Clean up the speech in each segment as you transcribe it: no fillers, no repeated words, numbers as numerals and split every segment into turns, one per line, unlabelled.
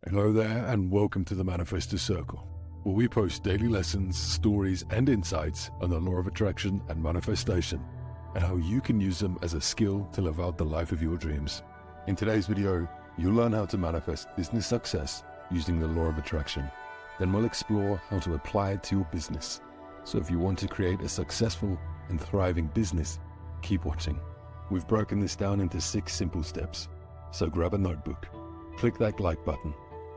Hello there, and welcome to the Manifestors Circle, where we post daily lessons, stories, and insights on the law of attraction and manifestation, and how you can use them as a skill to live out the life of your dreams. In today's video, you'll learn how to manifest business success using the law of attraction. Then we'll explore how to apply it to your business. So if you want to create a successful and thriving business, keep watching. We've broken this down into 6 simple steps. So grab a notebook, click that like button,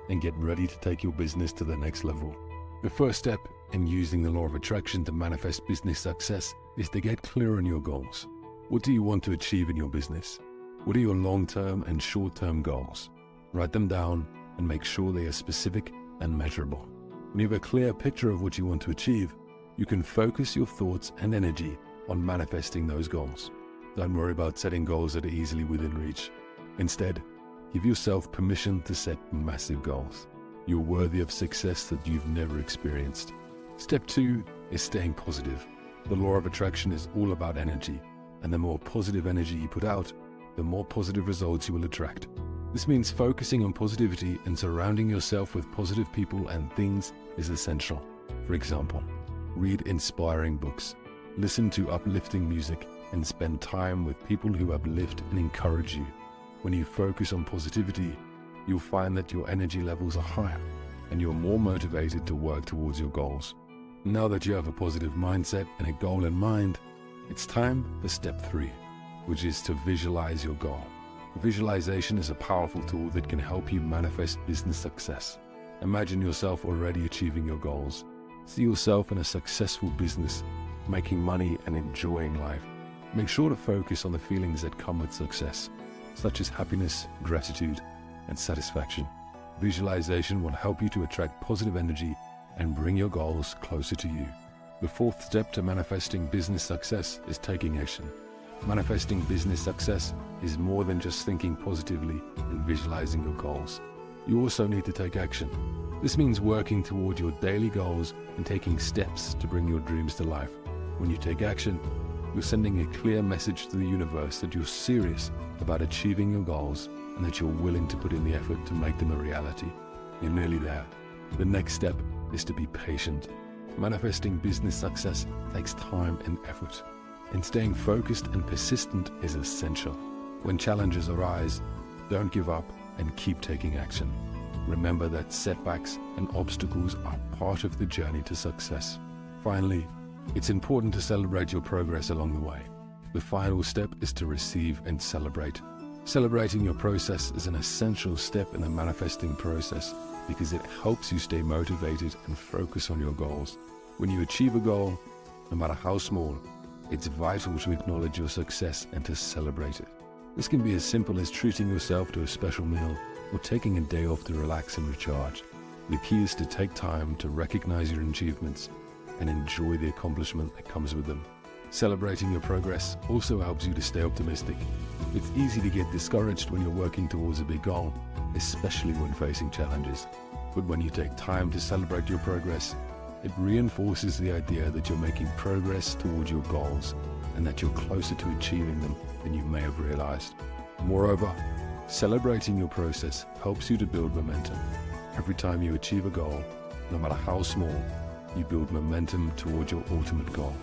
and get ready to take your business to the next level. The first step in using the law of attraction to manifest business success is to get clear on your goals. What do you want to achieve in your business? What are your long-term and short-term goals? Write them down and make sure they are specific and measurable. When you have a clear picture of what you want to achieve, you can focus your thoughts and energy on manifesting those goals. Don't worry about setting goals that are easily within reach. Instead, give yourself permission to set massive goals. You're worthy of success that you've never experienced. Step 2 is staying positive. The law of attraction is all about energy, and the more positive energy you put out, the more positive results you will attract. This means focusing on positivity and surrounding yourself with positive people and things is essential. For example, read inspiring books, listen to uplifting music, and spend time with people who uplift and encourage you. When you focus on positivity, you'll find that your energy levels are higher and you're more motivated to work towards your goals. Now that you have a positive mindset and a goal in mind, it's time for step 3, which is to visualize your goal. Visualization is a powerful tool that can help you manifest business success. Imagine yourself already achieving your goals. See yourself in a successful business, making money and enjoying life. Make sure to focus on the feelings that come with success, such as happiness, gratitude, and satisfaction. Visualization will help you to attract positive energy and bring your goals closer to you. The 4th step to manifesting business success is taking action. Manifesting business success is more than just thinking positively and visualizing your goals. You also need to take action. This means working toward your daily goals and taking steps to bring your dreams to life. When you take action, you're sending a clear message to the universe that you're serious about achieving your goals and that you're willing to put in the effort to make them a reality. You're nearly there. The next step is to be patient. Manifesting business success takes time and effort, and staying focused and persistent is essential. When challenges arise, don't give up and keep taking action. Remember that setbacks and obstacles are part of the journey to success. Finally, it's important to celebrate your progress along the way. The final step is to receive and celebrate. Celebrating your process is an essential step in the manifesting process because it helps you stay motivated and focus on your goals. When you achieve a goal, no matter how small, it's vital to acknowledge your success and to celebrate it. This can be as simple as treating yourself to a special meal or taking a day off to relax and recharge. The key is to take time to recognize your achievements and enjoy the accomplishment that comes with them. Celebrating your progress also helps you to stay optimistic. It's easy to get discouraged when you're working towards a big goal, especially when facing challenges. But when you take time to celebrate your progress, it reinforces the idea that you're making progress towards your goals and that you're closer to achieving them than you may have realized. Moreover, celebrating your process helps you to build momentum. Every time you achieve a goal, no matter how small, you build momentum towards your ultimate goal.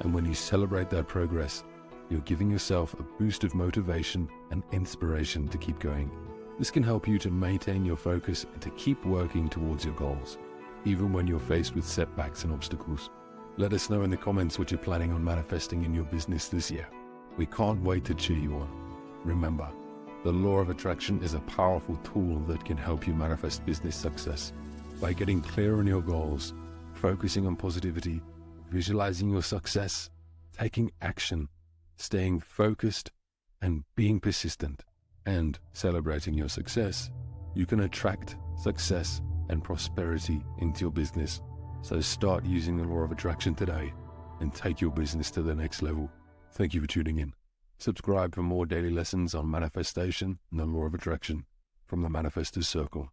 And when you celebrate that progress, you're giving yourself a boost of motivation and inspiration to keep going. This can help you to maintain your focus and to keep working towards your goals, even when you're faced with setbacks and obstacles. Let us know in the comments what you're planning on manifesting in your business this year. We can't wait to cheer you on. Remember, the law of attraction is a powerful tool that can help you manifest business success. By getting clear on your goals, focusing on positivity, visualizing your success, taking action, staying focused, and being persistent, and celebrating your success, you can attract success and prosperity into your business. So start using the law of attraction today and take your business to the next level. Thank you for tuning in. Subscribe for more daily lessons on manifestation and the law of attraction from the Manifestors Circle.